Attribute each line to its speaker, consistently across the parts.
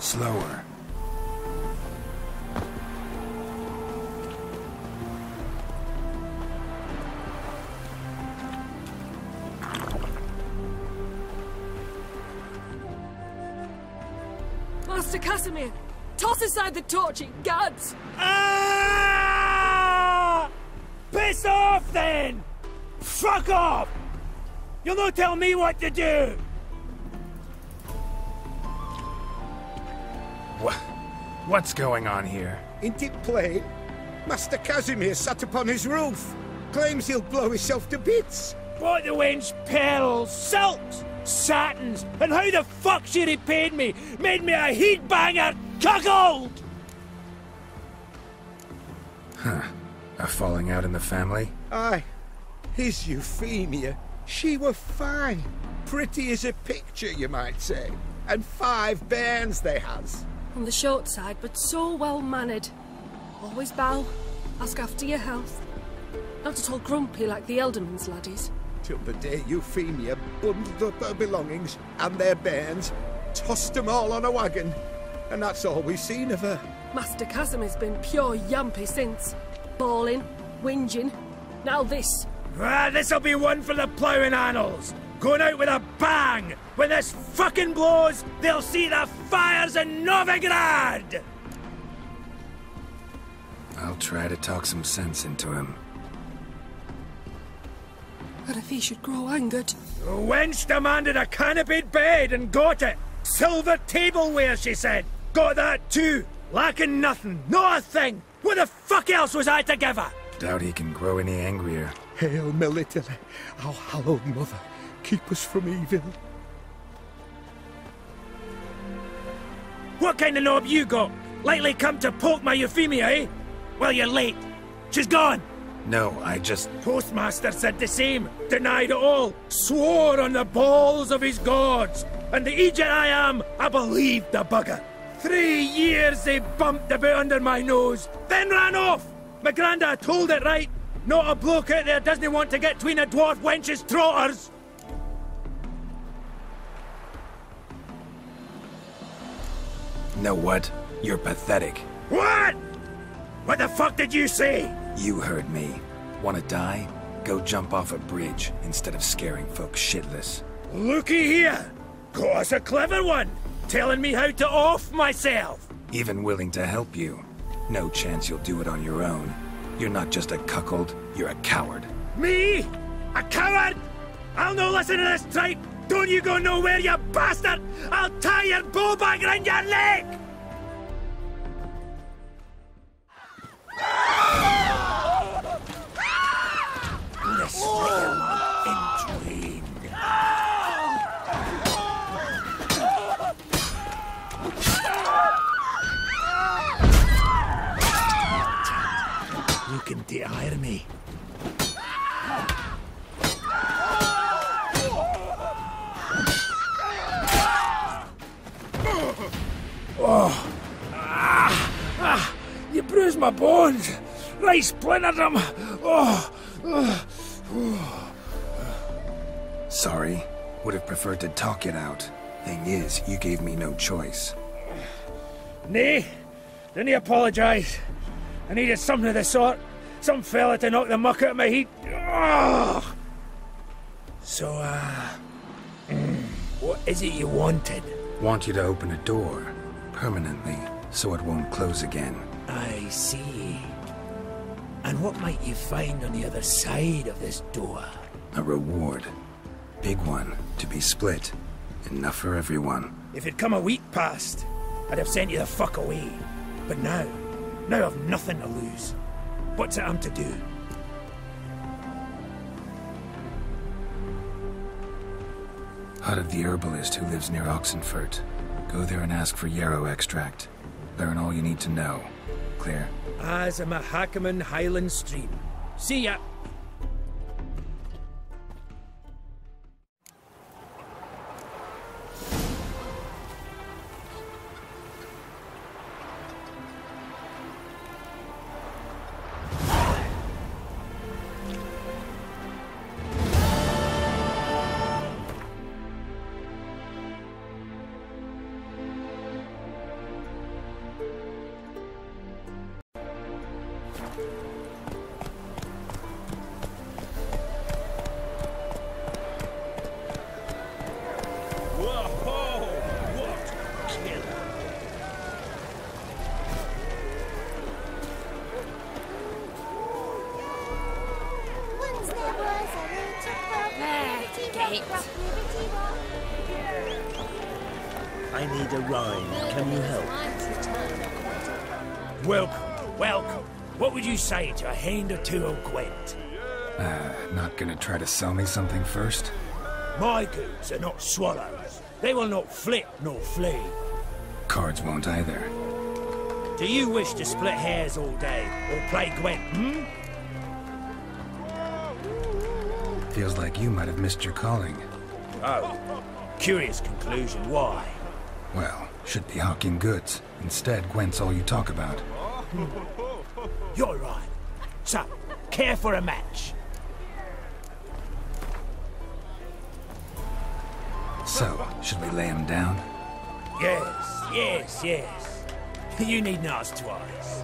Speaker 1: Slower.
Speaker 2: Master Casimir, toss aside the torch, it gads!
Speaker 3: Ah! Piss off, then! Fuck off! You'll not tell me what to do!
Speaker 1: What's going on here?
Speaker 4: Ain't it plain? Master Casimir sat upon his roof. Claims he'll blow himself to bits.
Speaker 3: Bought the wench pearls, silks, satins, and how the fuck she repaid me? Made me a heat-banger cuckold!
Speaker 1: Huh. A falling out in the family?
Speaker 4: Aye. His Euphemia, she were fine. Pretty as a picture, you might say. And 5 bairns they has.
Speaker 2: On the short side, but so well-mannered. Always bow, ask after your health. Not at all grumpy like the Elderman's laddies.
Speaker 4: Till the day Euphemia bundled up her belongings and their bairns, tossed them all on a wagon. And that's all we've seen of her.
Speaker 2: Master Casimir's been pure yampy since. Bawling, whinging, now this.
Speaker 3: Ah, this'll be one for the ploughing annals. Going out with a bang! When this fucking blows, they'll see the fires in Novigrad!
Speaker 1: I'll try to talk some sense into him.
Speaker 2: And if he should grow angered?
Speaker 3: The wench demanded a canopied bed and got it. Silver tableware, she said. Got that too. Lacking nothing. Not a thing. What the fuck else was I to give her?
Speaker 1: Doubt he can grow any angrier.
Speaker 4: Hail Melitele, our hallowed mother. Keep us from evil.
Speaker 3: What kind of knob you got? Likely come to poke my Euphemia, eh? Well, you're late. She's gone.
Speaker 1: No, I just...
Speaker 3: Postmaster said the same. Denied it all. Swore on the balls of his gods. And the Egypt I am, I believed the bugger. 3 years they bumped about under my nose, then ran off. My granda told it right. Not a bloke out there doesn't want to get between a dwarf wench's trotters.
Speaker 1: Know what? You're pathetic.
Speaker 3: What? What the fuck did you say?
Speaker 1: You heard me. Wanna die? Go jump off a bridge instead of scaring folks shitless.
Speaker 3: Looky here. Got us a clever one. Telling me how to off myself.
Speaker 1: Even willing to help you. No chance you'll do it on your own. You're not just a cuckold, you're a coward.
Speaker 3: Me? A coward? I'll no listen to this tripe. Don't you go nowhere, you bastard! I'll tie your bowbag around your leg! The stricken entwined. You can tire me. Oh! You bruised my bones! Right splintered them!
Speaker 1: Sorry. Would have preferred to talk it out. Thing is, you gave me no choice.
Speaker 3: Nay, didn't apologise. I needed something of the sort. Some fella to knock the muck out of my heat. Oh! So, what is it you wanted?
Speaker 1: Want you to open a door. Permanently, so it won't close again.
Speaker 3: I see. And what might you find on the other side of this door?
Speaker 1: A reward. Big one, to be split. Enough for everyone.
Speaker 3: If it'd come a week past, I'd have sent you the fuck away. But now I've nothing to lose. What's it I'm to do?
Speaker 1: Hut of the herbalist who lives near Oxenfurt. Go there and ask for yarrow extract. Learn all you need to know. Clear?
Speaker 3: As a Mahakaman Highland Stream. See ya!
Speaker 5: it.
Speaker 6: I need a rhyme. Can you help?
Speaker 3: Welcome, welcome. What would you say to a hand or two of Gwent?
Speaker 1: Not gonna try to sell me something first?
Speaker 3: My goods are not swallows. They will not flit nor flee.
Speaker 1: Cards won't either.
Speaker 3: Do you wish to split hairs all day or play Gwent,
Speaker 1: Feels like you might have missed your calling.
Speaker 3: Oh, curious conclusion. Why?
Speaker 1: Well, should be hawking goods. Instead, Gwent's all you talk about.
Speaker 3: You're right. So, care for a match?
Speaker 1: So, should we lay him down?
Speaker 3: Yes. You needn't ask twice.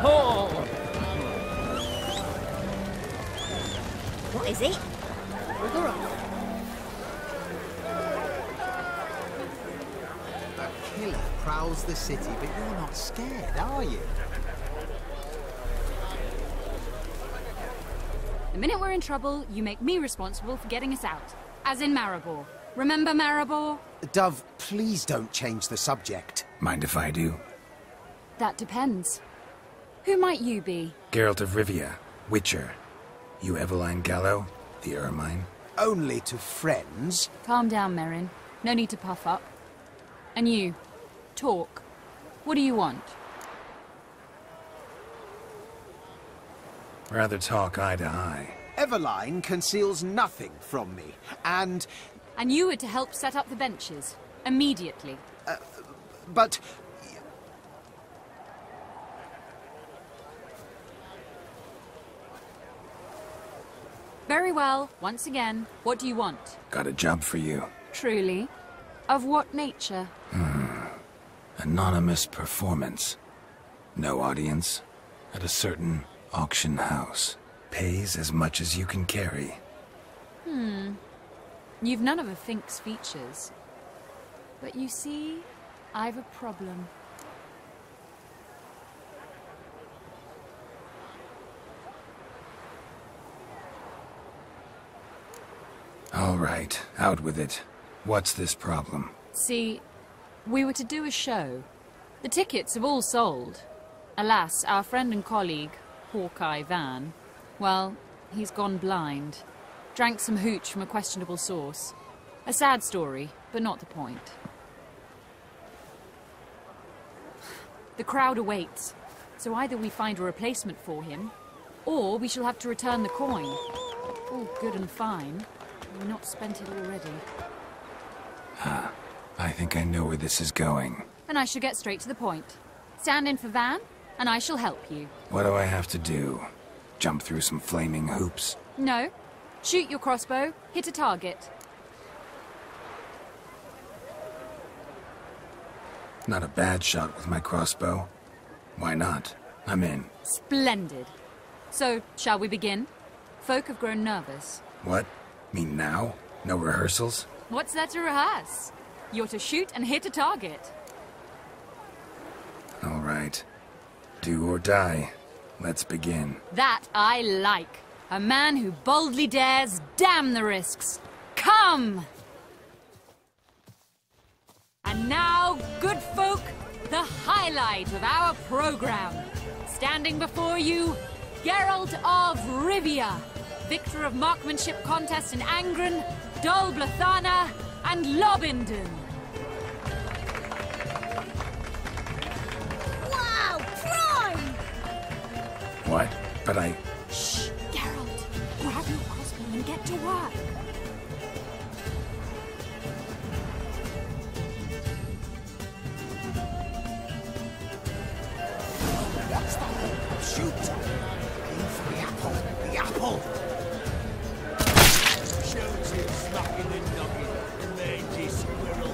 Speaker 5: Oh! What is it? Wiggle up.
Speaker 7: A killer prowls the city, but you're not scared, are you?
Speaker 8: The minute we're in trouble, you make me responsible for getting us out. As in Maribor. Remember Maribor?
Speaker 7: Dove, please don't change the subject.
Speaker 1: Mind if I do?
Speaker 8: That depends. Who might you be?
Speaker 1: Geralt of Rivia, Witcher. You Eveline Gallo, the Ermine.
Speaker 7: Only to friends.
Speaker 8: Calm down, Merrin. No need to puff up. And you, talk. What do you want?
Speaker 1: Rather talk eye to eye.
Speaker 7: Eveline conceals nothing from me, and...
Speaker 8: And you were to help set up the benches. Immediately.
Speaker 7: But...
Speaker 8: Very well. Once again, what do you want?
Speaker 1: Got a job for you.
Speaker 8: Truly? Of what nature?
Speaker 1: Anonymous performance. No audience. At a certain auction house. Pays as much as you can carry.
Speaker 8: You've none of a Fink's features. But you see, I've a problem.
Speaker 1: All right, out with it. What's this problem?
Speaker 8: See, we were to do a show. The tickets have all sold. Alas, our friend and colleague, Hawkeye Van, well, he's gone blind. Drank some hooch from a questionable source. A sad story, but not the point. The crowd awaits, so either we find a replacement for him, or we shall have to return the coin. All good and fine. We've not spent it already.
Speaker 1: I think I know where this is going.
Speaker 8: Then I shall get straight to the point. Stand in for Van, and I shall help you.
Speaker 1: What do I have to do? Jump through some flaming hoops?
Speaker 8: No. Shoot your crossbow, hit a target.
Speaker 1: Not a bad shot with my crossbow. Why not? I'm in.
Speaker 8: Splendid. So, shall we begin? Folk have grown nervous.
Speaker 1: What? Mean now? No rehearsals?
Speaker 8: What's there to rehearse? You're to shoot and hit a target.
Speaker 1: All right. Do or die. Let's begin.
Speaker 8: That I like. A man who boldly dares, damn the risks. Come! And now, good folk, the highlight of our program. Standing before you, Geralt of Rivia, victor of marksmanship contests in Angren, Dol Blathana, and Lobindon.
Speaker 5: Wow, prime!
Speaker 1: What? But I...
Speaker 8: Shh, Geralt. Grab your crossbow and get to work.
Speaker 7: What's the hope? Shoot! Aim for the apple! The apple!
Speaker 3: Shoots him smacking and knocking. Mangy squirrel.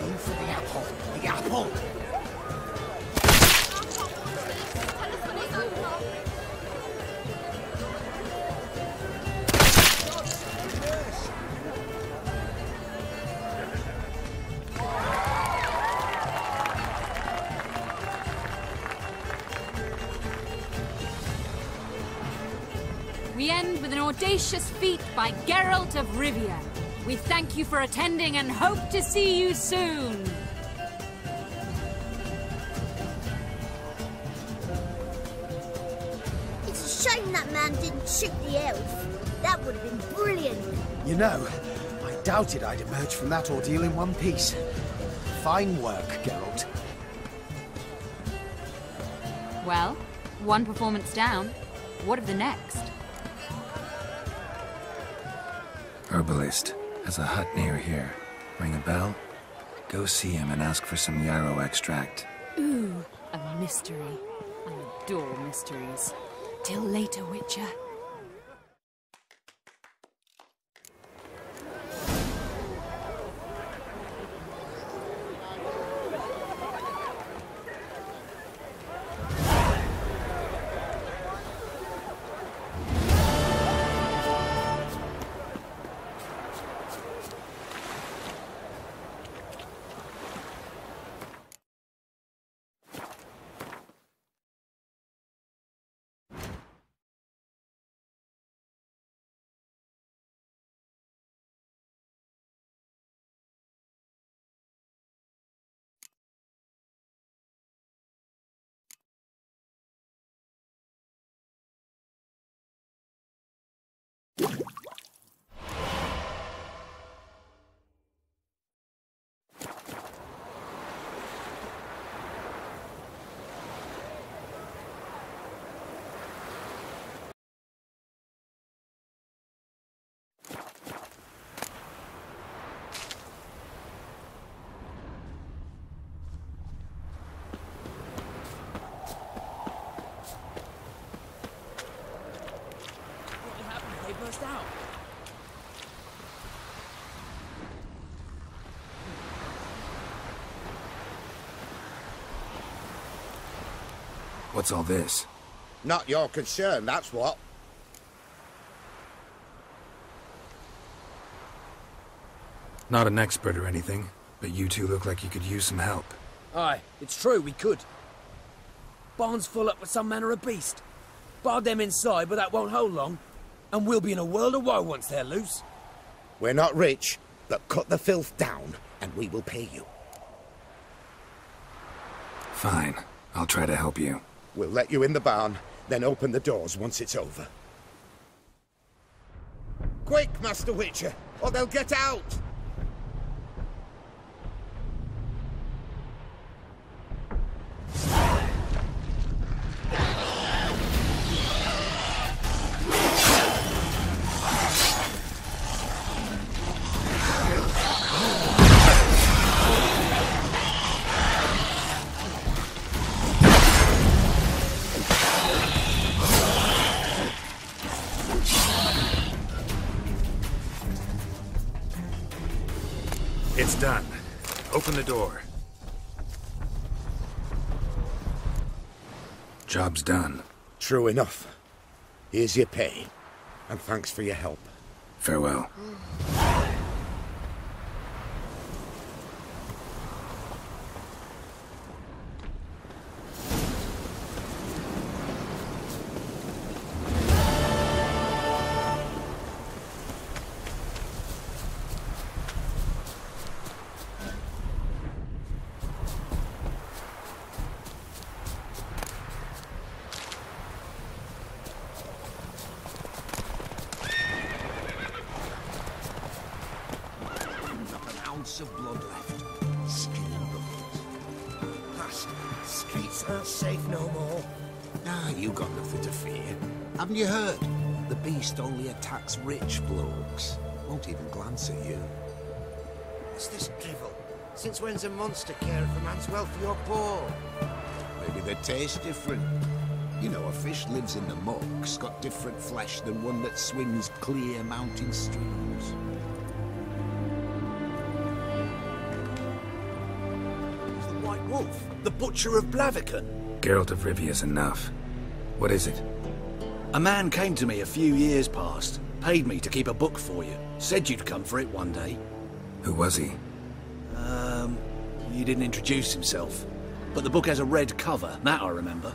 Speaker 7: Aim for the apple! The apple!
Speaker 8: with an audacious feat by Geralt of Rivia. We thank you for attending and hope to see you soon.
Speaker 5: It's a shame that man didn't shoot the elf. That would have been brilliant.
Speaker 7: You know, I doubted I'd emerge from that ordeal in one piece. Fine work, Geralt.
Speaker 8: Well, one performance down. What of the next?
Speaker 1: Herbalist has a hut near here. Ring a bell, go see him and ask for some yarrow extract.
Speaker 8: Ooh, a mystery. I adore mysteries. Till later, Witcher.
Speaker 3: Out.
Speaker 1: What's all this?
Speaker 4: Not your concern, that's what.
Speaker 1: Not an expert or anything, but you two look like you could use some help.
Speaker 3: Aye, it's true, we could. Barn's full up with some manner of beast. Bar them inside, but that won't hold long. And we'll be in a world of woe once they're loose.
Speaker 4: We're not rich, but cut the filth down, and we will pay you.
Speaker 1: Fine. I'll try to help you.
Speaker 4: We'll let you in the barn, then open the doors once it's over. Quick, Master Witcher, or they'll get out!
Speaker 1: It's done. Open the door. Job's done.
Speaker 4: True enough. Here's your pay, and thanks for your help.
Speaker 1: Farewell.
Speaker 7: Of blood left. Skin and bones. Past. Streets aren't safe no more.
Speaker 9: Ah, you got nothing to fear. Haven't you heard? The beast only attacks rich blokes. Won't even glance at you.
Speaker 7: What's this drivel? Since when's a monster caring for man's wealthy or poor?
Speaker 9: Maybe they taste different. You know, a fish lives in the muck's got different flesh than one that swims clear mountain streams.
Speaker 7: Wolf, the butcher of Blaviken.
Speaker 1: Geralt of Rivia's enough. What is it?
Speaker 10: A man came to me a few years past, paid me to keep a book for you. Said you'd come for it one day.
Speaker 1: Who was he?
Speaker 10: He didn't introduce himself. But the book has a red cover, that I remember.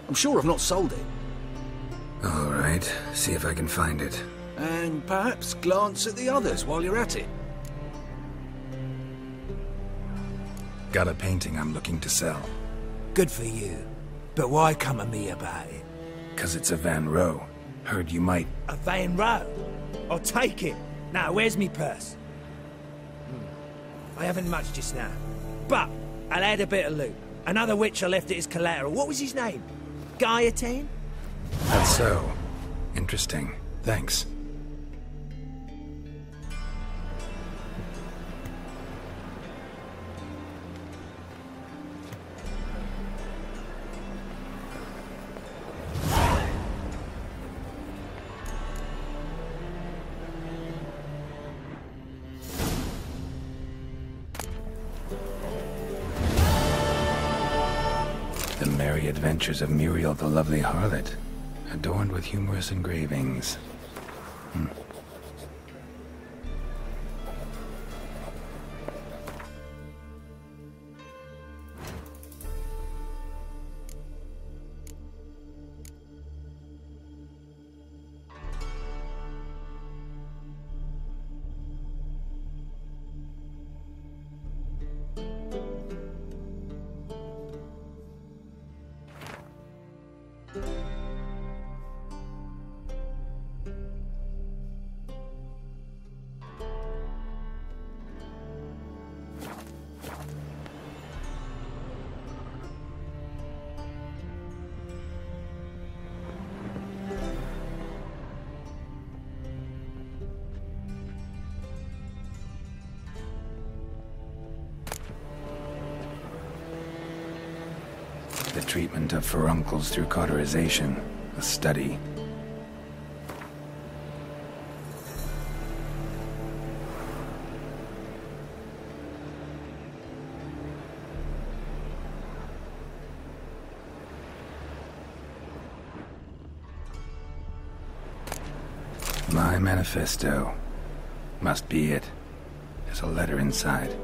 Speaker 10: I'm sure I've not sold it.
Speaker 1: All right, see if I can find it.
Speaker 10: And perhaps glance at the others while you're at it.
Speaker 1: Got a painting I'm looking to sell.
Speaker 7: Good for you. But why come to me about it?
Speaker 1: 'Cause it's a Van Row. Heard you might...
Speaker 7: A Van Row? I'll take it. Now, where's me purse? I haven't much just now. But I'll add a bit of loot. Another witch I left at his collateral. What was his name? Guillotine?
Speaker 1: That's so. Interesting. Thanks. The Merry Adventures of Muriel the Lovely Harlot, adorned with humorous engravings. The treatment of furuncles through cauterization, a study. My manifesto. Must be it. There's a letter inside.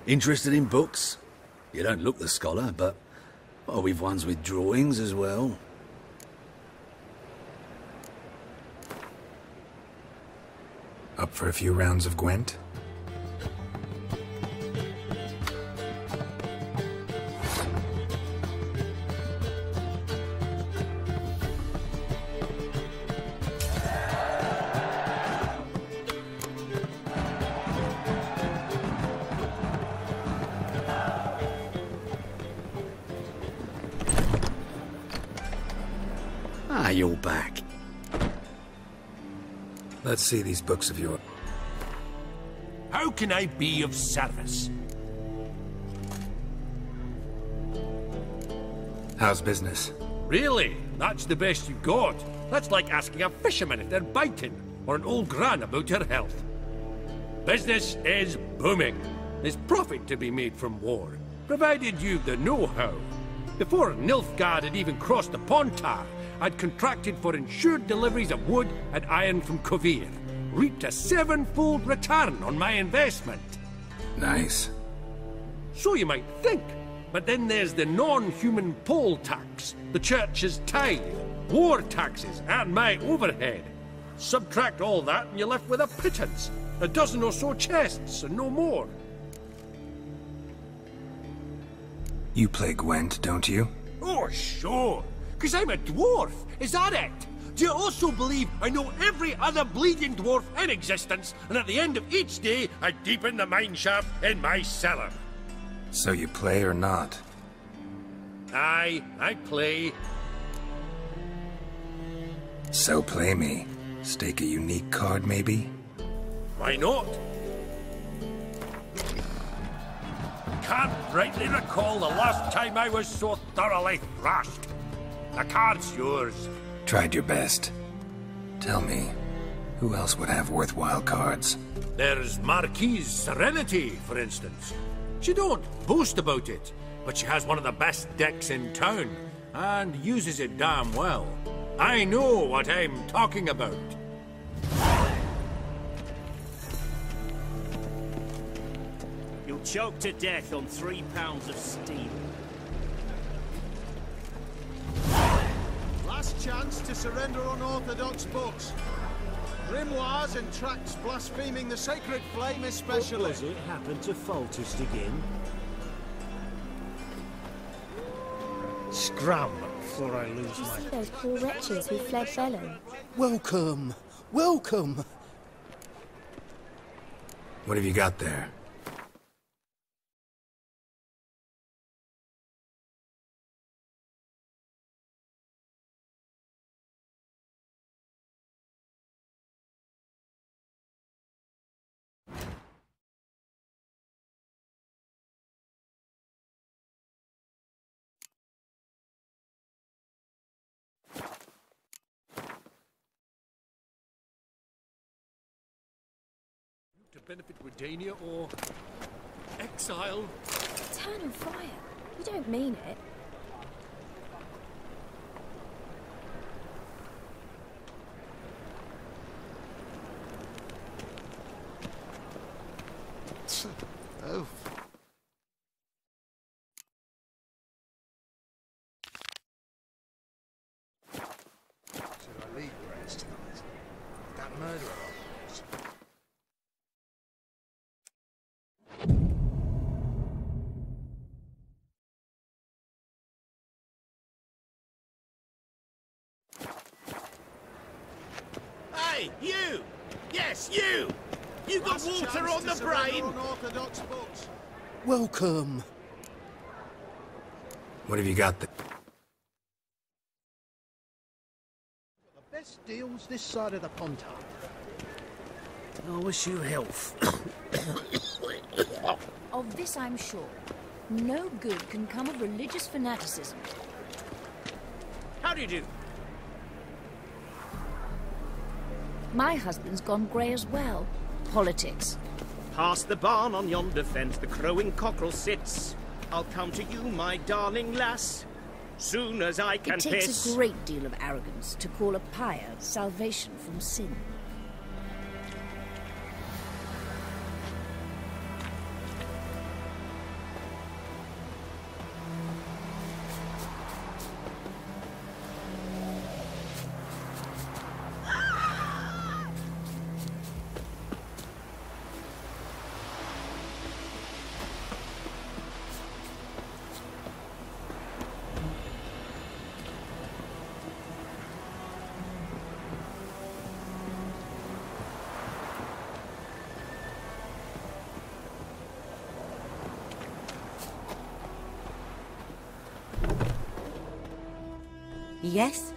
Speaker 10: Interested in books? You don't look the scholar, but we've ones with drawings as well.
Speaker 1: Up for a few rounds of Gwent?
Speaker 10: Ah, you're back.
Speaker 1: Let's see these books of yours.
Speaker 3: How can I be of service?
Speaker 1: How's business?
Speaker 3: Really? That's the best you've got? That's like asking a fisherman if they're biting, or an old gran about her health. Business is booming. There's profit to be made from war, provided you've the know-how. Before Nilfgaard had even crossed the Pontar,
Speaker 11: I'd contracted for insured deliveries of wood and iron from Kovir. Reaped a 7-fold return on my investment.
Speaker 1: Nice.
Speaker 11: So you might think. But then there's the non-human poll tax, the church's tithe, war taxes, and my overhead. Subtract all that and you're left with a pittance. A dozen or so chests, and no more.
Speaker 1: You play Gwent, don't you?
Speaker 11: Oh, sure. 'Cause I'm a dwarf, is that it? Do you also believe I know every other bleeding dwarf in existence, and at the end of each day, I deepen the mineshaft in my cellar?
Speaker 1: So you play or not?
Speaker 11: Aye, I play.
Speaker 1: So play me. Stake a unique card, maybe?
Speaker 11: Why not? Can't rightly recall the last time I was so thoroughly thrashed. The card's yours.
Speaker 1: Tried your best. Tell me, who else would have worthwhile cards?
Speaker 11: There's Marquise Serenity, for instance. She don't boast about it, but she has one of the best decks in town, and uses it damn well. I know what I'm talking about.
Speaker 6: You'll choke to death on 3 pounds of steel.
Speaker 12: Last chance to surrender unorthodox books. Grimoires and tracts blaspheming the sacred flame especially.
Speaker 6: What was it happened to Foltest again? Scrum before I lose
Speaker 13: Did you
Speaker 6: my...
Speaker 13: see those poor wretches who fled Bellum?
Speaker 12: Welcome, welcome.
Speaker 1: What have you got there?
Speaker 11: To benefit Redania or exile.
Speaker 13: Eternal fire. You don't mean it.
Speaker 12: Oh. Should I leave Grace tonight? That murderer of yours.
Speaker 7: Hey, you! Yes, you! You got water on the brain?
Speaker 12: Unorthodox books.
Speaker 7: Welcome.
Speaker 1: What have you got there?
Speaker 12: The best deals this side of the pond.
Speaker 7: I wish you health.
Speaker 14: Of this I'm sure. No good can come of religious fanaticism.
Speaker 7: How do you do?
Speaker 14: My husband's gone grey as well. Politics.
Speaker 6: Past the barn on yonder fence, the crowing cockerel sits. I'll come to you, my darling lass, soon as I can
Speaker 14: It takes
Speaker 6: piss.
Speaker 14: a great deal of arrogance to call a pyre salvation from sin.
Speaker 13: Yes?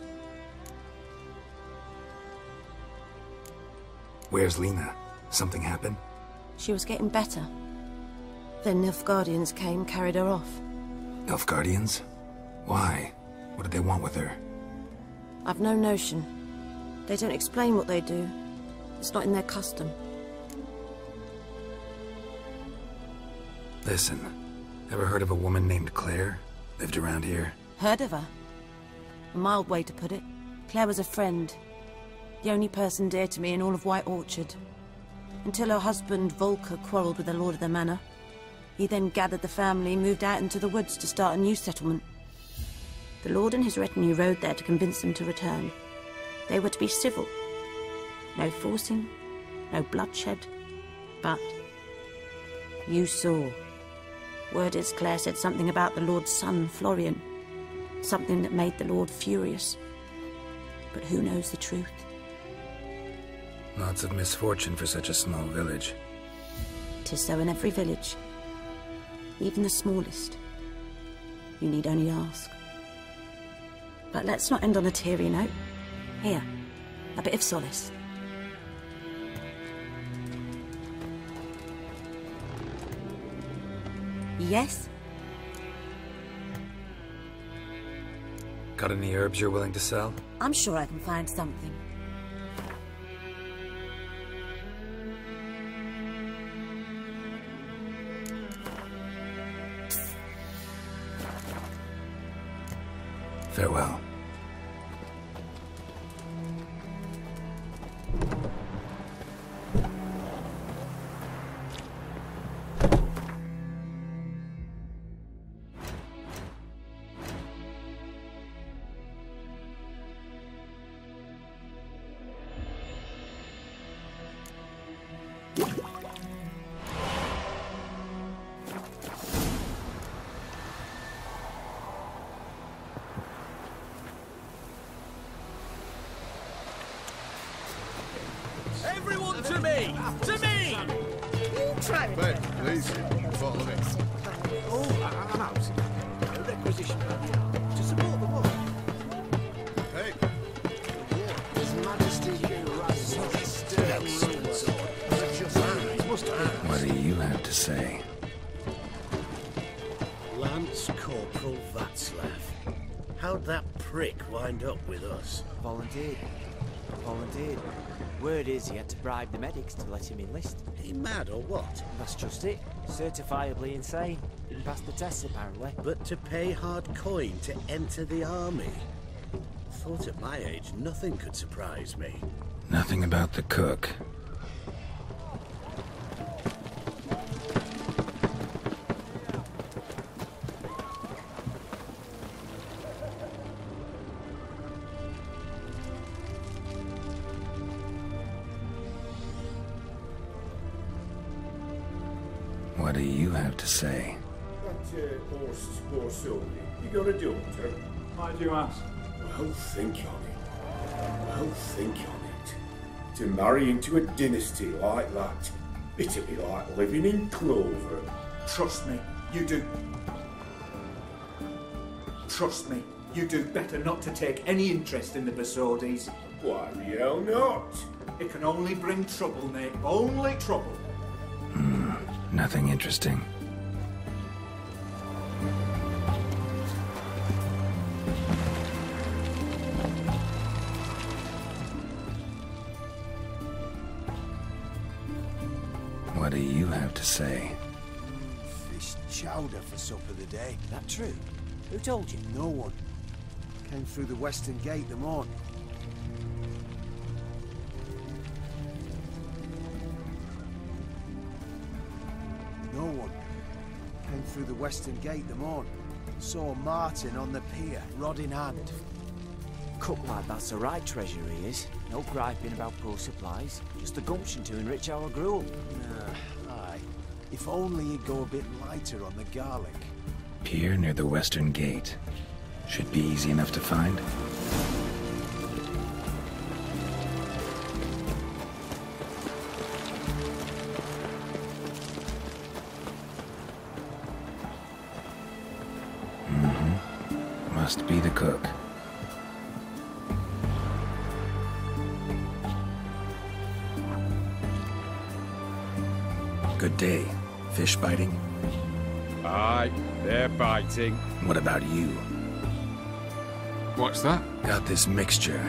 Speaker 1: Where's Lena? Something happened?
Speaker 13: She was getting better. Then Nilfgaardians came, carried her off.
Speaker 1: Nilfgaardians? Why? What did they want with her?
Speaker 13: I've no notion. They don't explain what they do. It's not in their custom.
Speaker 1: Listen, ever heard of a woman named Claire? Lived around here?
Speaker 13: Heard of her? A mild way to put it. Claire was a friend. The only person dear to me in all of White Orchard. Until her husband, Volker, quarrelled with the lord of the manor. He then gathered the family and moved out into the woods to start a new settlement. The lord and his retinue rode there to convince them to return. They were to be civil. No forcing, no bloodshed. But you saw. Word is Claire said something about the lord's son, Florian. Something that made the lord furious. But who knows the truth?
Speaker 1: Lots of misfortune for such a small village.
Speaker 13: 'Tis so in every village. Even the smallest. You need only ask. But let's not end on a teary note. Here, a bit of solace. Yes?
Speaker 1: Got any herbs you're willing to sell?
Speaker 13: I'm sure I can find something.
Speaker 1: Farewell.
Speaker 3: Everyone to me! To me!
Speaker 5: You try it.
Speaker 7: Ben, please, follow me.
Speaker 9: Oh, I'm out. A requisition to support the war.
Speaker 7: Hey,
Speaker 9: His Majesty rises on his stern
Speaker 1: What do you have to say?
Speaker 10: Lance Corporal Václav. How'd that prick wind up with us?
Speaker 15: Volunteered. Word is he had to bribe the medics to let him enlist.
Speaker 10: He mad or what?
Speaker 15: That's just it. Certifiably insane. Didn't pass the tests, apparently.
Speaker 10: But to pay hard coin to enter the army? Thought at my age nothing could surprise me.
Speaker 1: Nothing about the cook. What do you have to say?
Speaker 16: That horse poor soul. You got a daughter? Why do you ask? Well, think on it. To marry into a dynasty like that, it'd be like living in clover.
Speaker 17: Trust me, you do. Trust me, you do better not to take any interest in the Basodis.
Speaker 16: Why the hell not?
Speaker 17: It can only bring trouble, mate. Only trouble.
Speaker 1: Nothing interesting. What do you have to say?
Speaker 9: Fish chowder for supper the day.
Speaker 15: That true? Who told you?
Speaker 9: No one. Came through the western gate the morning. No one. Came through the western gate the morning. Saw Martin on the pier, rod in hand.
Speaker 15: Cook like that's the right treasure he is. No griping about poor supplies. Just the gumption to enrich our gruel.
Speaker 9: Aye. If only he'd go a bit lighter on the garlic.
Speaker 1: Pier near the western gate. Should be easy enough to find. Must be the cook. Good day. Fish biting?
Speaker 18: Aye, they're biting.
Speaker 1: What about you?
Speaker 18: What's that?
Speaker 1: Got this mixture.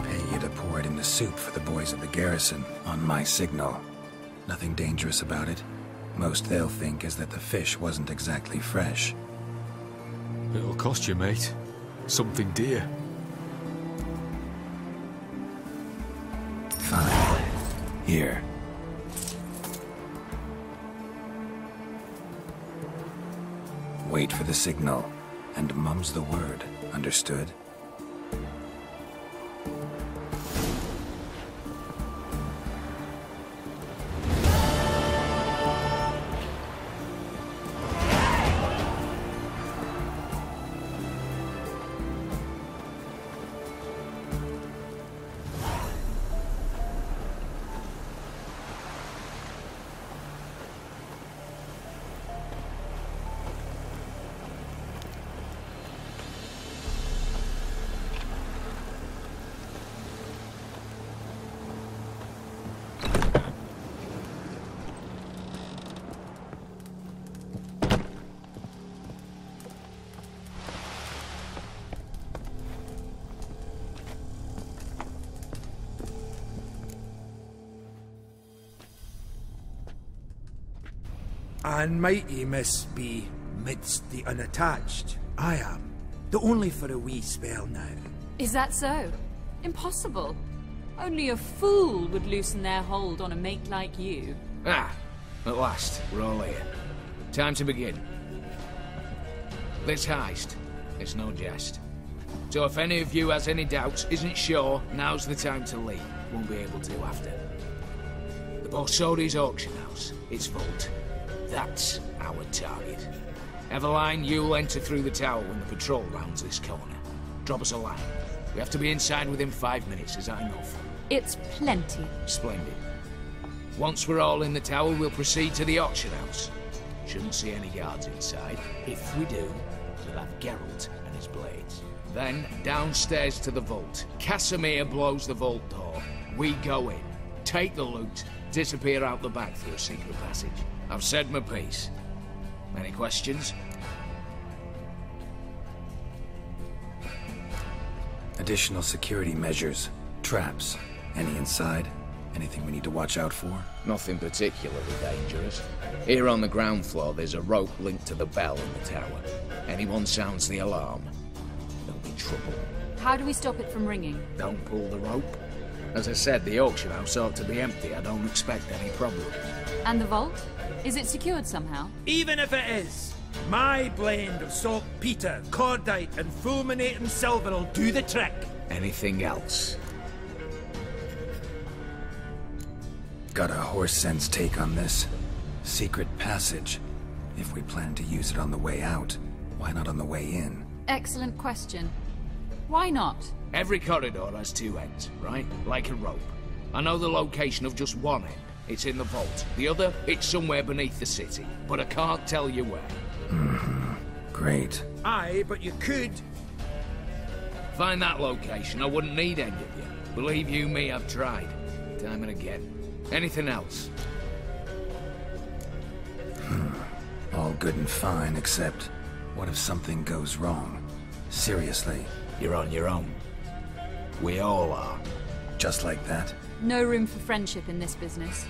Speaker 1: Pay you to pour it in the soup for the boys of the garrison, on my signal. Nothing dangerous about it. Most they'll think is that the fish wasn't exactly fresh.
Speaker 18: It'll cost you, mate. Something dear.
Speaker 1: Here. Wait for the signal, and mum's the word. Understood?
Speaker 3: And mighty must be midst the unattached. I am, though only for a wee spell now.
Speaker 8: Is that so? Impossible. Only a fool would loosen their hold on a mate like you.
Speaker 19: Ah, at last, we're all here. Time to begin. This heist, it's no jest. So if any of you has any doubts, isn't sure, now's the time to leave. Won't be able to after. The Borsodi's auction house, its vault. That's our target. Eveline, you'll enter through the tower when the patrol rounds this corner. Drop us a line. We have to be inside within 5 minutes, is that enough?
Speaker 8: It's plenty.
Speaker 19: Splendid. Once we're all in the tower, we'll proceed to the auction house. Shouldn't see any guards inside. If we do, we'll have Geralt and his blades. Then, downstairs to the vault. Casimir blows the vault door. We go in, take the loot, disappear out the back through a secret passage. I've said my piece. Any questions?
Speaker 1: Additional security measures. Traps. Any inside? Anything we need to watch out for?
Speaker 19: Nothing particularly dangerous. Here on the ground floor, there's a rope linked to the bell in the tower. Anyone sounds the alarm, there'll be trouble.
Speaker 8: How do we stop it from ringing?
Speaker 19: Don't pull the rope. As I said, the auction house ought to be empty. I don't expect any problems.
Speaker 8: And the vault? Is it secured somehow?
Speaker 3: Even if it is, my blend of saltpeter, cordite, and fulminating silver will do the trick.
Speaker 19: Anything else?
Speaker 1: Got a horse sense take on this. Secret passage. If we plan to use it on the way out, why not on the way in?
Speaker 8: Excellent question. Why not?
Speaker 19: Every corridor has two ends, right? Like a rope. I know the location of just one end. It's in the vault. The other, it's somewhere beneath the city. But I can't tell you where.
Speaker 1: Mm-hmm. Great.
Speaker 3: Aye, but you could.
Speaker 19: Find that location, I wouldn't need any of you. Believe you me, I've tried. Time and again. Anything else?
Speaker 1: All good and fine, except... what if something goes wrong? Seriously.
Speaker 19: You're on your own. We all are.
Speaker 1: Just like that?
Speaker 8: No room for friendship in this business.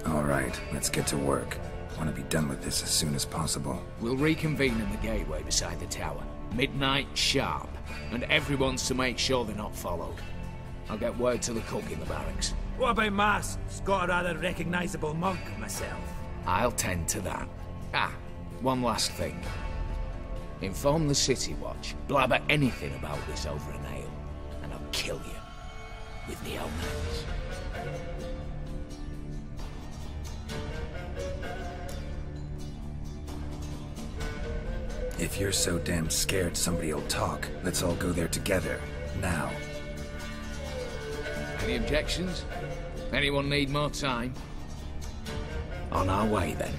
Speaker 1: All right, let's get to work. Want to be done with this as soon as possible.
Speaker 19: We'll reconvene in the gateway beside the tower. Midnight sharp. And everyone's to make sure they're not followed. I'll get word to the cook in the barracks.
Speaker 3: What about masks? Got a rather recognisable monk myself.
Speaker 19: I'll tend to that. Ah, one last thing. Inform the City Watch. Blabber anything about this over an ale, and I'll kill you. With my own hands.
Speaker 1: If you're so damn scared somebody'll talk, let's all go there together. Now.
Speaker 19: Any objections? Anyone need more time? On our way, then.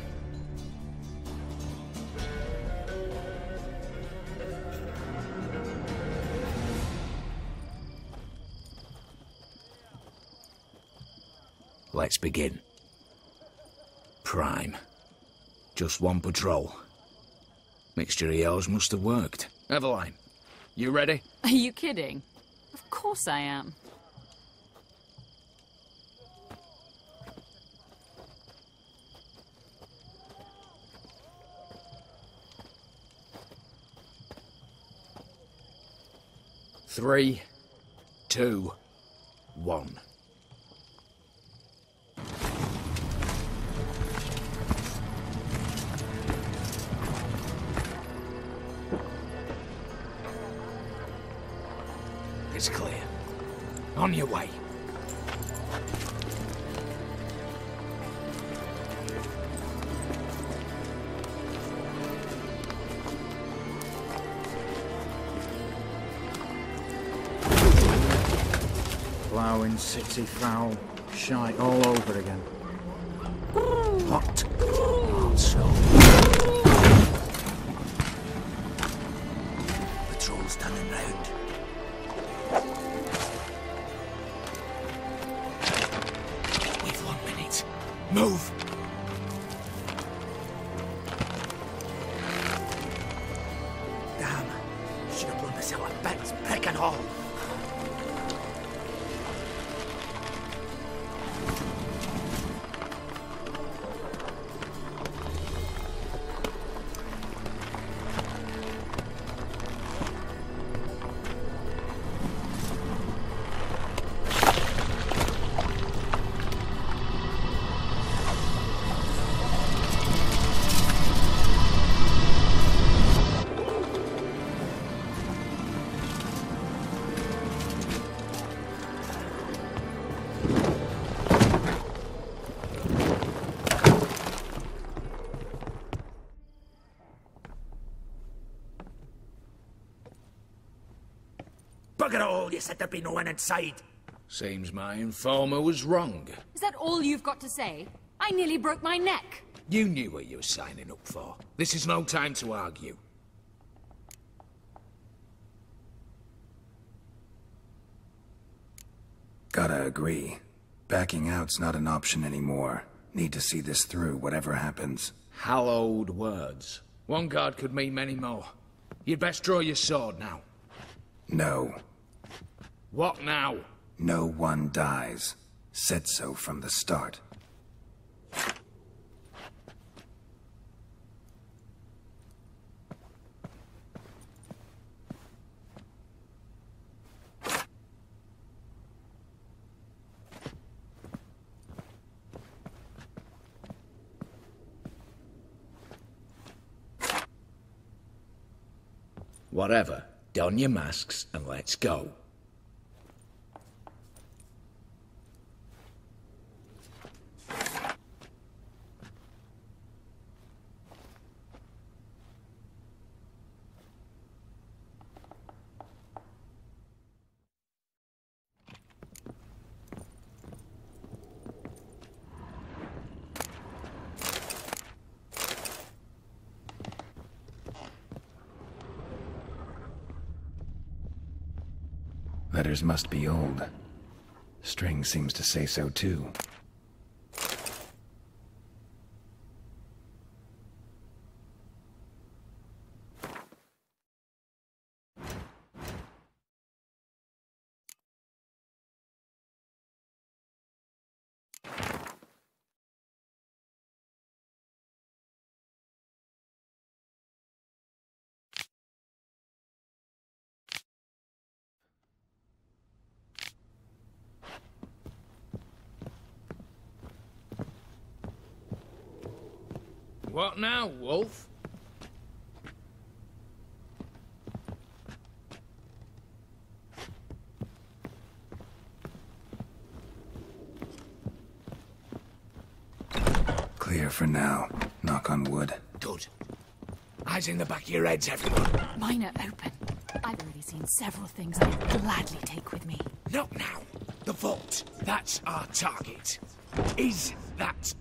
Speaker 19: Let's begin. Prime. Just one patrol. Mixture of yours must have worked. Eveline, you ready?
Speaker 8: Are you kidding? Of course I am.
Speaker 19: Three, two, one. It's clear. On your way.
Speaker 15: Ploughing, city foul, shite all over again.
Speaker 19: Hot. Also.
Speaker 15: Patrol's turning round.
Speaker 19: We've 1 minute. Move!
Speaker 15: Damn. Should have blown this out of bits, brick and all.
Speaker 3: Bugger all, you said there'd be no one inside.
Speaker 19: Seems my informer was wrong.
Speaker 8: Is that all you've got to say? I nearly broke my neck.
Speaker 19: You knew what you were signing up for. This is no time to argue.
Speaker 1: Gotta agree. Backing out's not an option anymore. Need to see this through, whatever happens.
Speaker 19: Hallowed words. One guard could mean many more. You'd best draw your sword now.
Speaker 1: No.
Speaker 19: What now?
Speaker 1: No one dies. Said so from the start.
Speaker 19: Whatever. Don your masks and let's go.
Speaker 1: Letters must be old. String seems to say so too.
Speaker 19: What now, Wolf?
Speaker 1: Clear for now. Knock on wood.
Speaker 19: Good. Eyes in the back of your heads, everyone.
Speaker 8: Mine are open. I've already seen several things I'd gladly take with me.
Speaker 19: Not now. The vault. That's our target. Is that...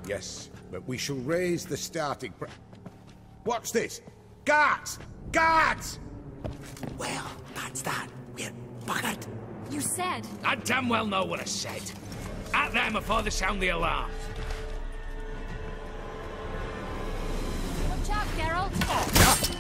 Speaker 4: Yes, but we shall raise the starting What's this? Guards! Guards!
Speaker 19: Well, that's that. We're buggered.
Speaker 8: You said...
Speaker 19: I damn well know what I said. At them before they sound the alarm.
Speaker 8: Watch out, Geralt.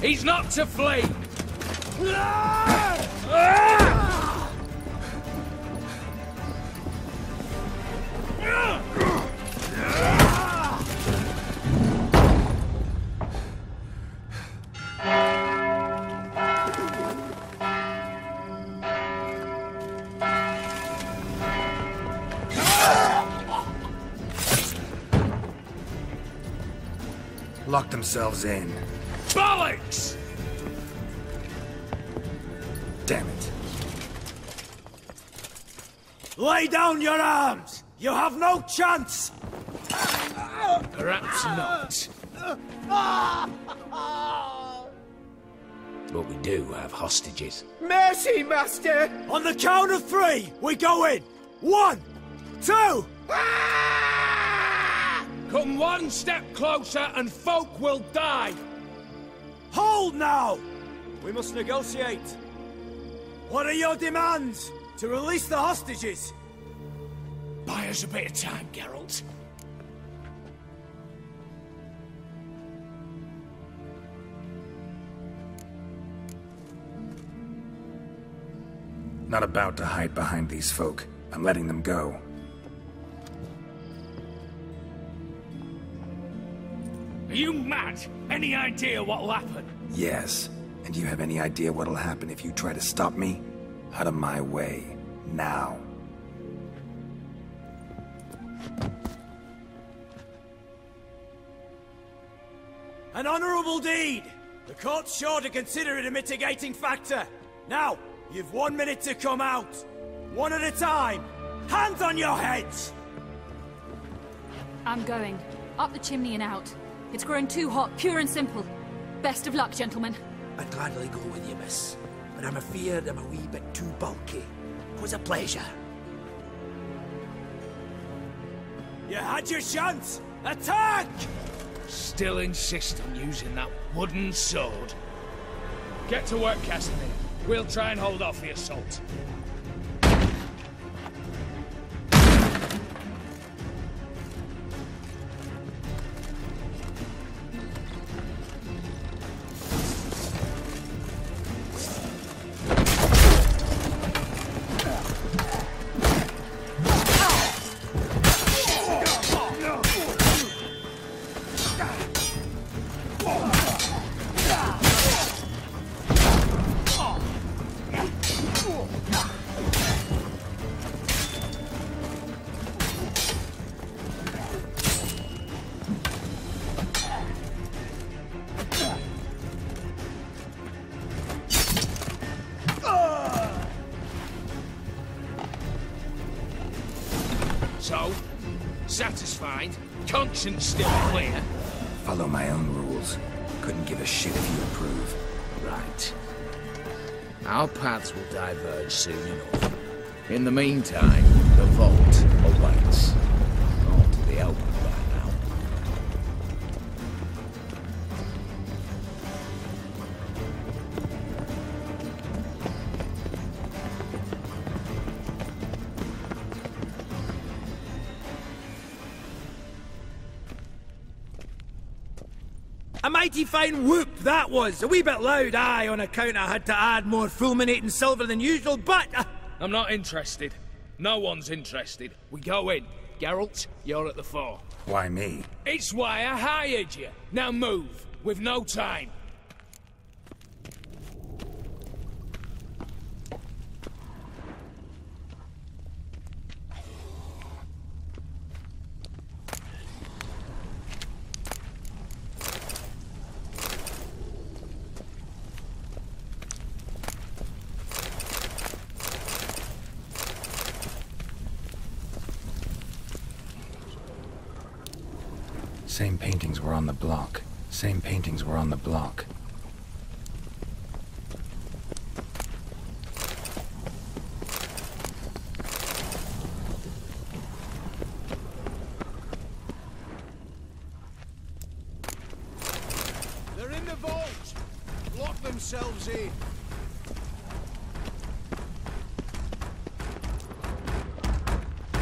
Speaker 19: He's not to flee!
Speaker 1: Locked themselves in.
Speaker 19: Bollocks!
Speaker 1: Damn it.
Speaker 15: Lay down your arms! You have no chance!
Speaker 19: Perhaps not. But we do have hostages.
Speaker 15: Mercy, master! On the count of 3, we go in! 1, 2...
Speaker 19: Come one step closer and folk will die!
Speaker 15: Hold now! We must negotiate. What are your demands? To release the hostages?
Speaker 19: Buy us a bit of time, Geralt.
Speaker 1: Not about to hide behind these folk. I'm letting them go.
Speaker 19: Are you mad? Any idea what'll happen?
Speaker 1: Yes. And do you have any idea what'll happen if you try to stop me? Out of my way. Now.
Speaker 15: An honourable deed! The court's sure to consider it a mitigating factor. Now, you've 1 minute to come out. One at a time. Hands on your heads!
Speaker 8: I'm going. Up the chimney and out. It's grown too hot, pure and simple. Best of luck, gentlemen.
Speaker 7: I'd gladly go with you, miss. But I'm afeard I'm a wee bit too bulky. 'Twas a pleasure.
Speaker 15: You had your chance! Attack!
Speaker 19: Still insist on using that wooden sword. Get to work, Casimir. We'll try and hold off the assault. So, satisfied? Conscience still clear?
Speaker 1: Follow my own rules. Couldn't give a shit if you approve.
Speaker 19: Right. Our paths will diverge soon enough. In the meantime, the vault awaits. All to be open by now.
Speaker 3: A mighty fine whoop that was. A wee bit loud, aye, on account I had to add more fulminating silver than usual, but...
Speaker 19: I'm not interested. No one's interested. We go in. Geralt, you're at the fore.
Speaker 1: Why me?
Speaker 19: It's why I hired you. Now move. We've no time.
Speaker 1: Same paintings were on the block. Same paintings were on the block.
Speaker 12: They're in the vault! Lock themselves in.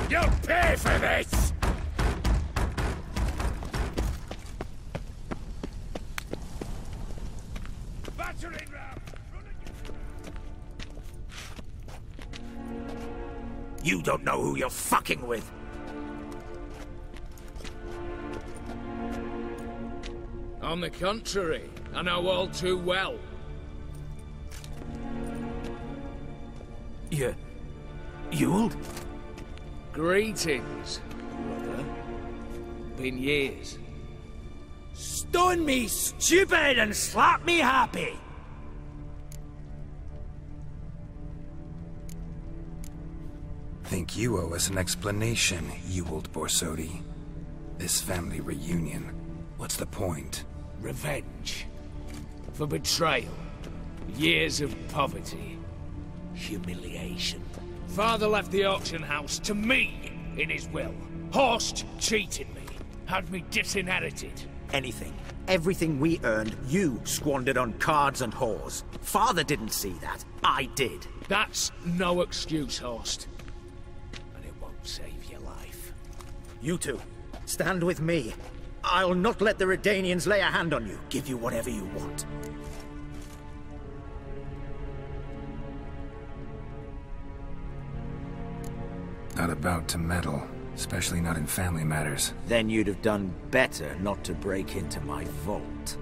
Speaker 19: You'll pay for this!
Speaker 6: You don't know who you're fucking with.
Speaker 19: On the contrary, I know all too well.
Speaker 6: Ewald?
Speaker 19: Greetings, brother. Been years.
Speaker 6: Stone me stupid and slap me happy!
Speaker 1: Think you owe us an explanation, Ewald Borsodi. This family reunion, what's the point?
Speaker 19: Revenge. For betrayal. Years of poverty. Humiliation. Father left the auction house to me in his will. Horst cheated me. Had me disinherited.
Speaker 6: Anything. Everything we earned, you squandered on cards and whores. Father didn't see that. I did.
Speaker 19: That's no excuse, Horst. And it won't save your life.
Speaker 6: You two, stand with me. I'll not let the Redanians lay a hand on you. Give you whatever you want.
Speaker 1: Not about to meddle, especially not in family matters.
Speaker 6: Then you'd have done better not to break into my vault.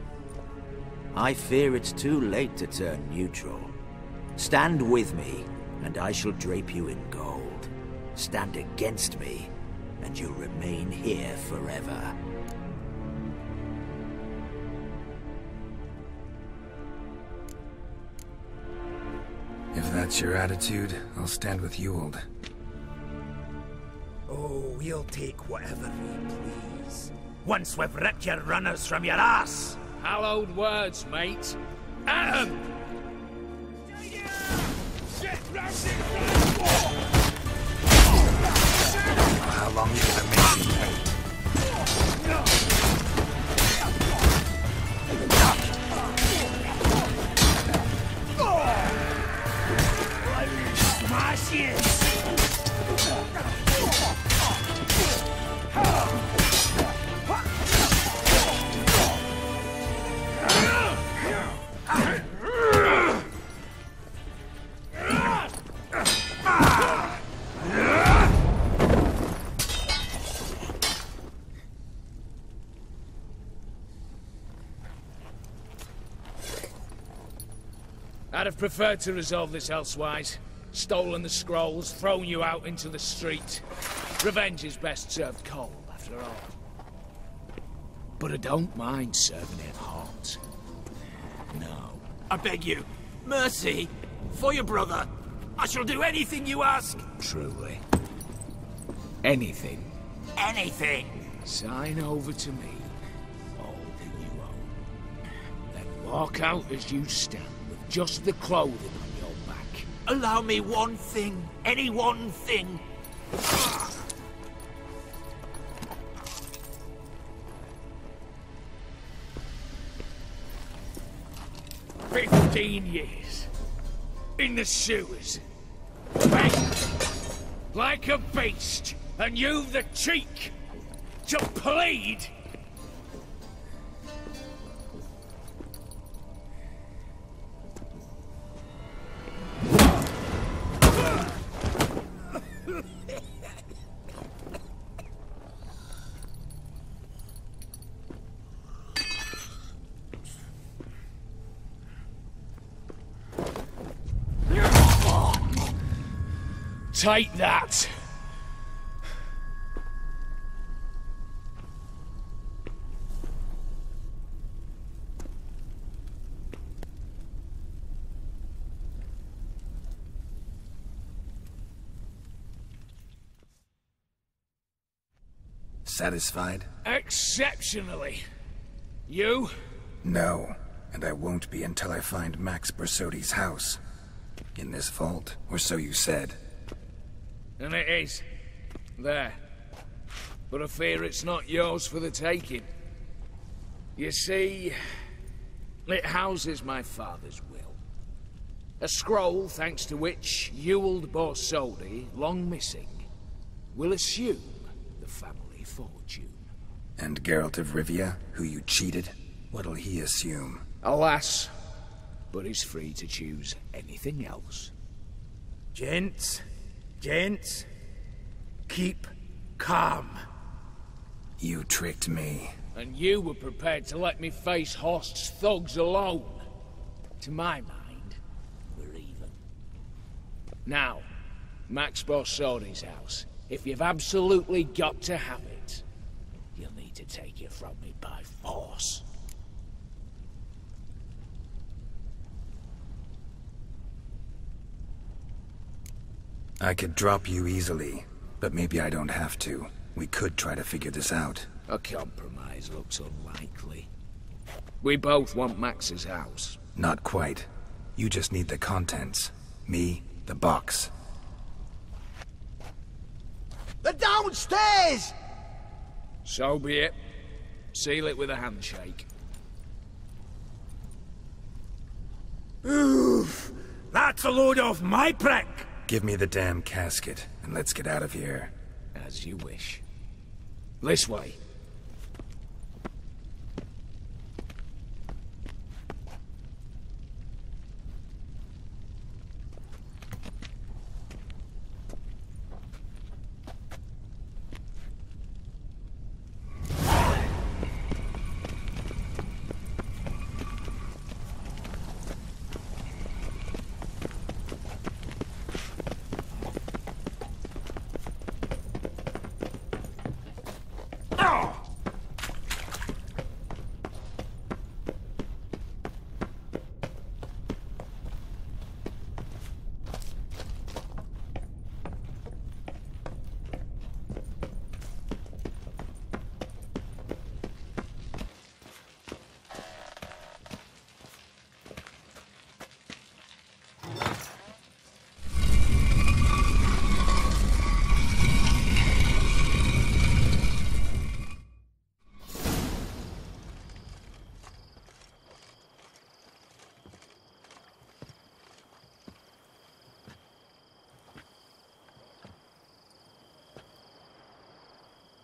Speaker 6: I fear it's too late to turn neutral. Stand with me, and I shall drape you in gold. Stand against me, and you'll remain here forever.
Speaker 1: If that's your attitude, I'll stand with Ewald.
Speaker 6: Oh, we'll take whatever we please. Once we've ripped your runners from your ass!
Speaker 19: Hallowed words, mate. At 'em!
Speaker 1: How long you gonna make me wait?
Speaker 6: Smash it!
Speaker 19: I'd have preferred to resolve this elsewise. Stolen the scrolls, thrown you out into the street. Revenge is best served cold, after all. But I don't mind serving it hot. No.
Speaker 6: I beg you, mercy, for your brother. I shall do anything you ask.
Speaker 19: Truly. Anything.
Speaker 6: Anything.
Speaker 19: Sign over to me all that you own. Then walk out as you stand with just the clothing on your back.
Speaker 6: Allow me one thing. Any one thing.
Speaker 19: 15 years. In the sewers. Begged. Like a beast. And you've the cheek to plead. Take that.
Speaker 1: Satisfied?
Speaker 19: Exceptionally. You?
Speaker 1: No, and I won't be until I find Max Borsodi's house. In this vault, or so you said.
Speaker 19: And it is. There. But I fear it's not yours for the taking. You see, it houses my father's will. A scroll thanks to which Ewald Borsodi, long missing, will assume the family fortune.
Speaker 1: And Geralt of Rivia, who you cheated, what'll he assume?
Speaker 19: Alas, but he's free to choose anything else.
Speaker 6: Gents,
Speaker 3: Keep calm.
Speaker 1: You tricked me.
Speaker 19: And you were prepared to let me face Horst's thugs alone. To my mind, we're even. Now, Max Borsodi's house. If you've absolutely got to have it, you'll need to take it from me by force.
Speaker 1: I could drop you easily, but maybe I don't have to. We could try to figure this out.
Speaker 19: A compromise looks unlikely. We both want Max's house.
Speaker 1: Not quite. You just need the contents. Me, the box.
Speaker 15: They're downstairs!
Speaker 19: So be it. Seal it with a handshake.
Speaker 3: Oof! That's a load off my prick!
Speaker 1: Give me the damn casket, and let's get out of here.
Speaker 19: As you wish. This way.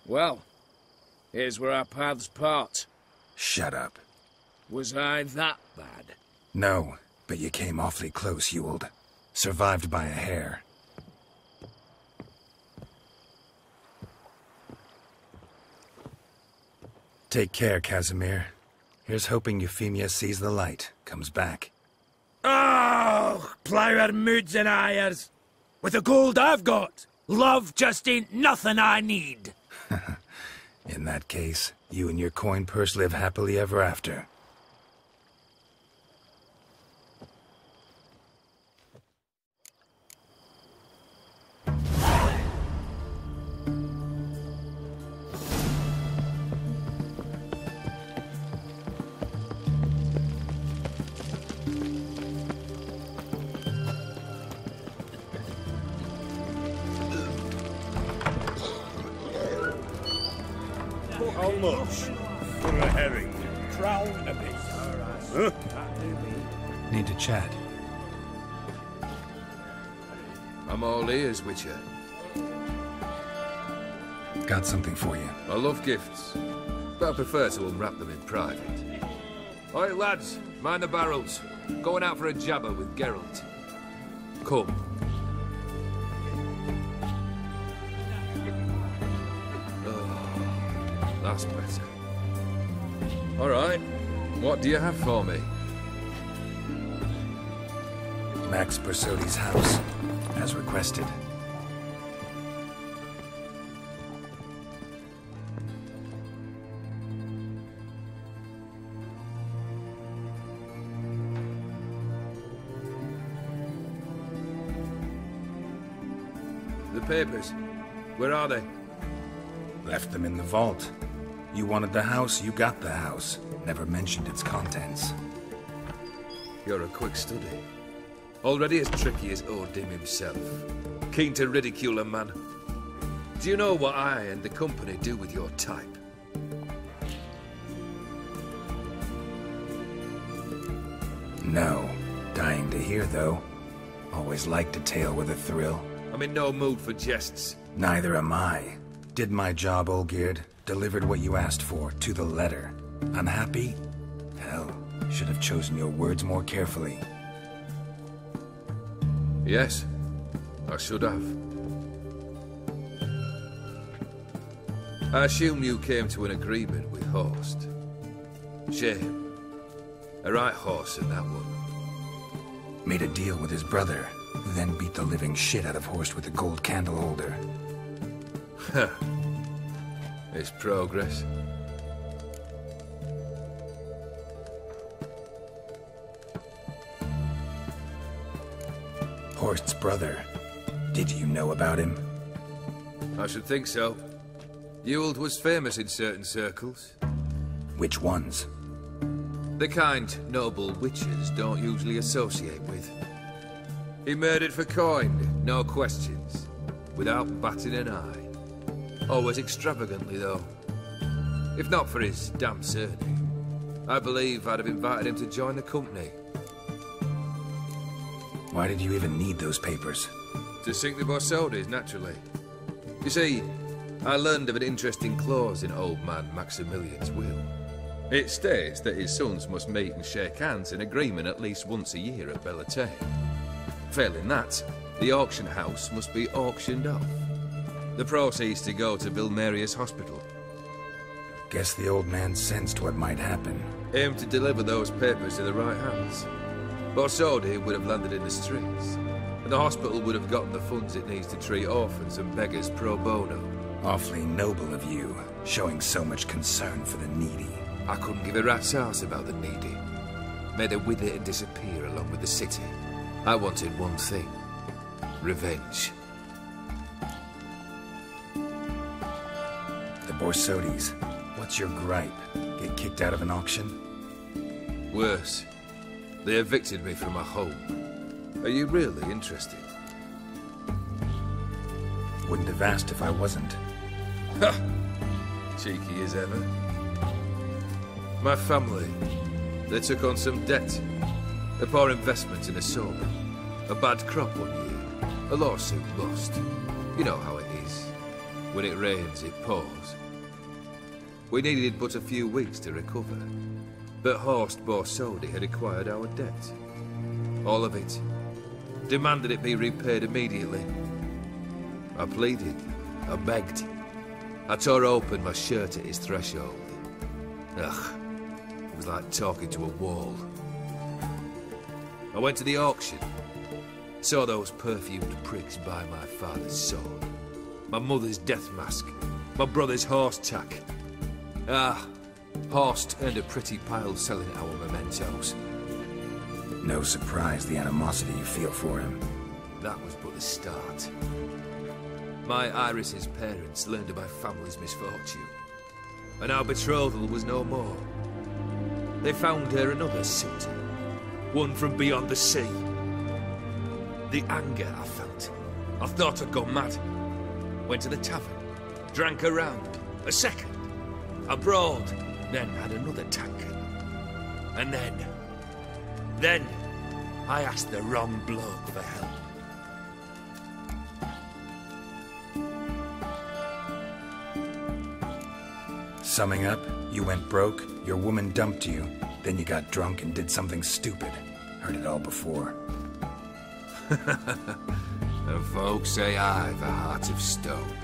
Speaker 19: Well, here's where our paths part.
Speaker 1: Shut up.
Speaker 19: Was I that bad?
Speaker 1: No, but you came awfully close, Ewald. Survived by a hair. Take care, Casimir. Here's hoping Euphemia sees the light, comes back.
Speaker 3: Oh, plougher moods and ires. With the gold I've got, love just ain't nothing I need.
Speaker 1: In that case, you and your coin purse live happily ever after.
Speaker 16: How much for a herring?
Speaker 3: Crown a bit.
Speaker 16: Huh?
Speaker 1: Need to chat.
Speaker 20: I'm all ears, Witcher.
Speaker 1: Got something for you.
Speaker 20: I love gifts, but I prefer to unwrap them in private. Oi, lads, mind the barrels. Going out for a jabber with Geralt. Come. That's better. All right. What do you have for me?
Speaker 1: Max Borsodi's house, as requested.
Speaker 20: The papers. Where are they?
Speaker 1: Left them in the vault. You wanted the house, you got the house. Never mentioned its contents.
Speaker 20: You're a quick study. Already as tricky as Odin himself. Keen to ridicule a man. Do you know what I and the company do with your type?
Speaker 1: No. Dying to hear, though. Always liked a tale with a thrill.
Speaker 20: I'm in no mood for jests.
Speaker 1: Neither am I. Did my job, Olgierd. Delivered what you asked for, to the letter. Unhappy? Hell, should have chosen your words more carefully.
Speaker 20: Yes, I should have. I assume you came to an agreement with Horst. Shame. A right horse in that one.
Speaker 1: Made a deal with his brother, who then beat the living shit out of Horst with the gold candle holder.
Speaker 20: Huh. It's progress.
Speaker 1: Horst's brother. Did you know about him?
Speaker 20: I should think so. Ewald was famous in certain circles.
Speaker 1: Which ones?
Speaker 20: The kind noble witches don't usually associate with. He murdered for coin, no questions, without batting an eye. Always extravagantly, though. If not for his damn surname, I believe I'd have invited him to join the company.
Speaker 1: Why did you even need those papers?
Speaker 20: To sink the Borsodis, naturally. You see, I learned of an interesting clause in old man Maximilian's will. It states that his sons must meet and shake hands in agreement at least once a year at Bellatane. Failing that, the auction house must be auctioned off. The proceeds to go to Vilmeria's hospital.
Speaker 1: Guess the old man sensed what might happen.
Speaker 20: Aimed to deliver those papers to the right hands. Borsodi would have landed in the streets, and the hospital would have gotten the funds it needs to treat orphans and beggars pro bono.
Speaker 1: Awfully noble of you, showing so much concern for the needy.
Speaker 20: I couldn't give a rat's ass about the needy. Made her wither and disappear along with the city. I wanted one thing. Revenge.
Speaker 1: The Borsodis. What's your gripe? Get kicked out of an auction?
Speaker 20: Worse. They evicted me from my home. Are you really interested?
Speaker 1: Wouldn't have asked if I wasn't.
Speaker 20: Ha! Cheeky as ever. My family, they took on some debt. A poor investment in a sawmill. A bad crop one year. A lawsuit lost. You know how it is. When it rains, it pours. We needed but a few weeks to recover. But Horst Borsodi had acquired our debt. All of it. Demanded it be repaid immediately. I pleaded. I begged. I tore open my shirt at his threshold. Ugh. It was like talking to a wall. I went to the auction. Saw those perfumed pricks buy my father's sword. My mother's death mask. My brother's horse tack. Ah. Horst earned a pretty pile selling our mementos.
Speaker 1: No surprise the animosity you feel for him.
Speaker 20: That was but the start. My Iris's parents learned of my family's misfortune, and our betrothal was no more. They found her another suitor, one from beyond the sea. The anger I felt, I thought I'd gone mad. Went to the tavern, drank a round, a second, abroad. Then had another tankard. And then, I asked the wrong bloke for help.
Speaker 1: Summing up, you went broke, your woman dumped you, then you got drunk and did something stupid. Heard it all before.
Speaker 20: And folks say I've a heart of stone.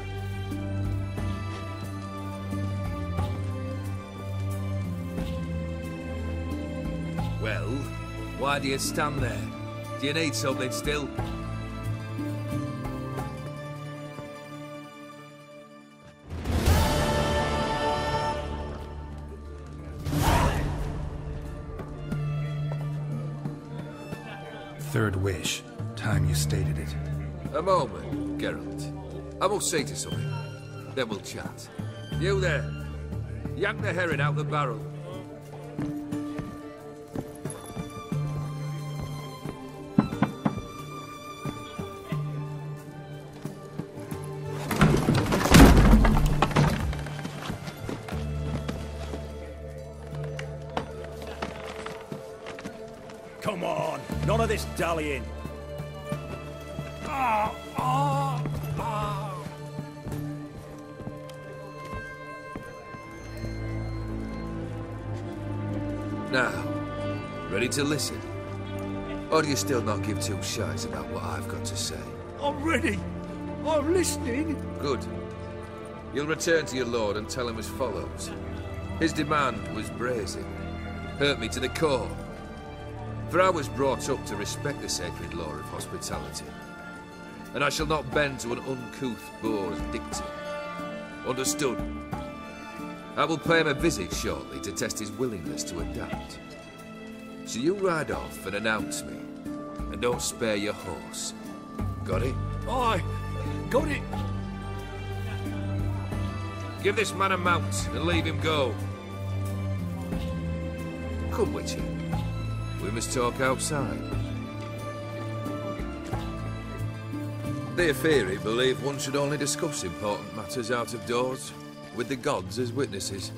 Speaker 20: Well, why do you stand there? Do you need something still?
Speaker 1: Third wish. Time you stated it.
Speaker 20: A moment, Geralt. I must say to something. Then we'll chat. You there. Yank the herring out the barrel.
Speaker 15: Come on, none of this dallying.
Speaker 20: Now, ready to listen? Or do you still not give two shites about what I've got to say?
Speaker 3: I'm ready. I'm listening.
Speaker 20: Good. You'll return to your lord and tell him as follows. His demand was brazen. Hurt me to the core. For I was brought up to respect the sacred law of hospitality. And I shall not bend to an uncouth boor's dictum. Understood? I will pay him a visit shortly to test his willingness to adapt. So you ride off and announce me. And don't spare your horse. Got it?
Speaker 11: Aye, got it.
Speaker 20: Give this man a mount and leave him go. Come, Witcher. We must talk outside. The Aetheri believe one should only discuss important matters out of doors, with the gods as witnesses.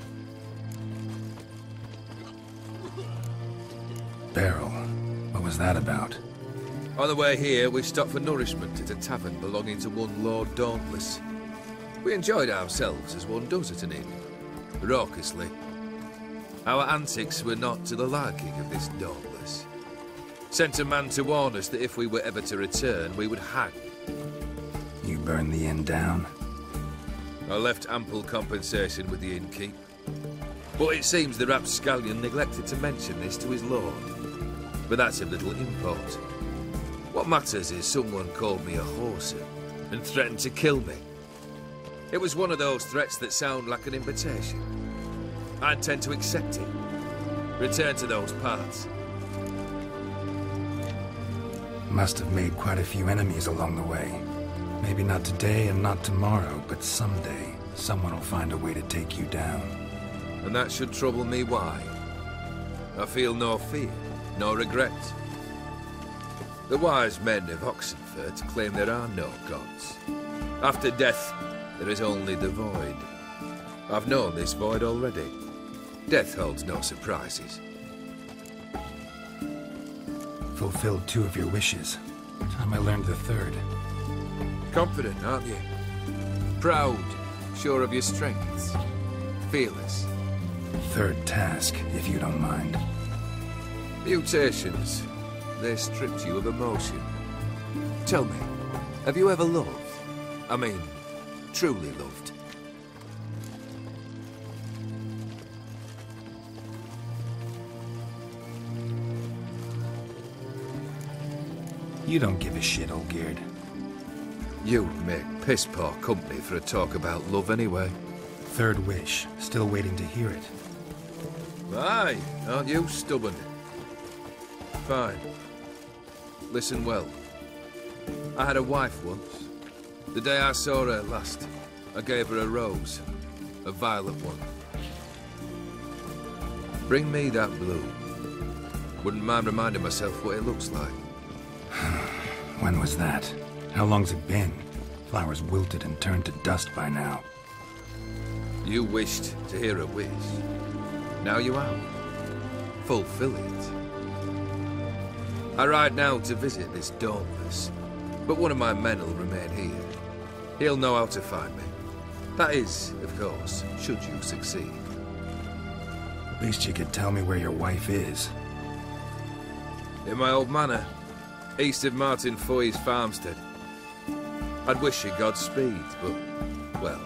Speaker 1: Beryl, what was that about?
Speaker 20: On the way here, we stopped for nourishment at a tavern belonging to one Lord Dauntless. We enjoyed ourselves as one does at an inn, raucously. Our antics were not to the liking of this Dauntless. Sent a man to warn us that if we were ever to return, we would hang.
Speaker 1: You burned the inn down?
Speaker 20: I left ample compensation with the innkeep. But it seems the rapscallion neglected to mention this to his lord. But that's of little import. What matters is someone called me a whoreson and threatened to kill me. It was one of those threats that sound like an invitation. I intend to accept it. Return to those parts.
Speaker 1: Must have made quite a few enemies along the way. Maybe not today and not tomorrow, but someday, someone will find a way to take you down.
Speaker 20: And that should trouble me why? I feel no fear, no regret. The wise men of Oxenfurt claim there are no gods. After death, there is only the void. I've known this void already. Death holds no surprises.
Speaker 1: Fulfilled 2 of your wishes. Time I learned the 3rd.
Speaker 20: Confident, aren't you? Proud, sure of your strengths. Fearless.
Speaker 1: 3rd task, if you don't mind.
Speaker 20: Mutations. They stripped you of emotion. Tell me, have you ever loved? I mean, truly loved?
Speaker 1: You don't give a shit, Olgierd.
Speaker 20: You make piss-poor company for a talk about love anyway.
Speaker 1: 3rd wish. Still waiting to hear it.
Speaker 20: Aye, aren't you stubborn? Fine. Listen well. I had a wife once. The day I saw her last, I gave her a rose. A violet one. Bring me that bloom. Wouldn't mind reminding myself what it looks like.
Speaker 1: When was that? How long's it been? Flowers wilted and turned to dust by now.
Speaker 20: You wished to hear a wish. Now you have. Fulfill it. I ride now to visit this Dauntless, but one of my men will remain here. He'll know how to find me. That is, of course, should you succeed.
Speaker 1: At least you could tell me where your wife is.
Speaker 20: In my old manor, east of Martin Foy's farmstead. I'd wish you Godspeed, but, well,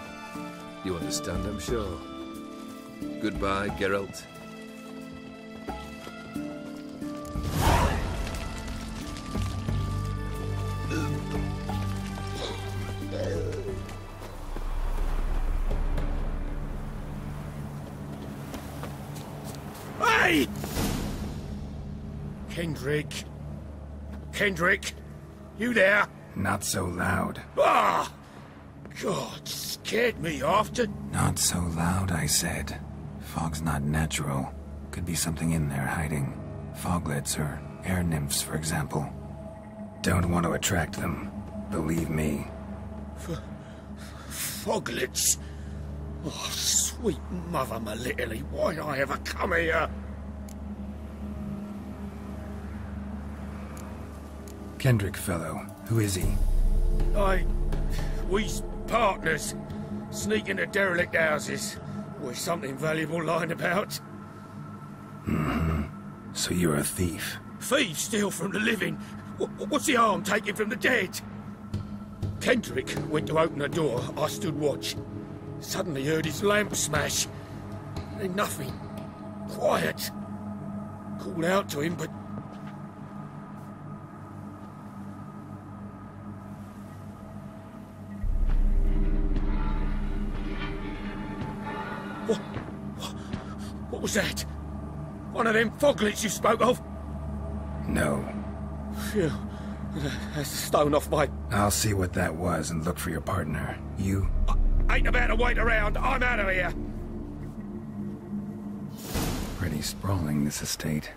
Speaker 20: you understand, I'm sure. Goodbye, Geralt.
Speaker 3: Hey! Kendrick, you there?
Speaker 1: Not so loud.
Speaker 3: Ah! God, scared me off to...
Speaker 1: Not so loud, I said. Fog's not natural. Could be something in there hiding. Foglets or air nymphs, for example. Don't want to attract them. Believe me.
Speaker 3: Foglets? Oh, sweet mother Melitterly, why'd I ever come here?
Speaker 1: Kendrick fellow. Who is he?
Speaker 3: We's partners. Sneak into derelict houses. With something valuable lying about.
Speaker 1: Mm-hmm. So you're a thief.
Speaker 3: Thieves steal from the living. What's the harm taking from the dead? Kendrick went to open the door. I stood watch. Suddenly heard his lamp smash. Then nothing. Quiet. Called out to him, but... What was that? One of them foglets you spoke of?
Speaker 1: No.
Speaker 3: Phew. That's a stone off my...
Speaker 1: I'll see what that was and look for your partner. You?
Speaker 3: Ain't about to wait around. I'm out of here.
Speaker 1: Pretty sprawling, this estate.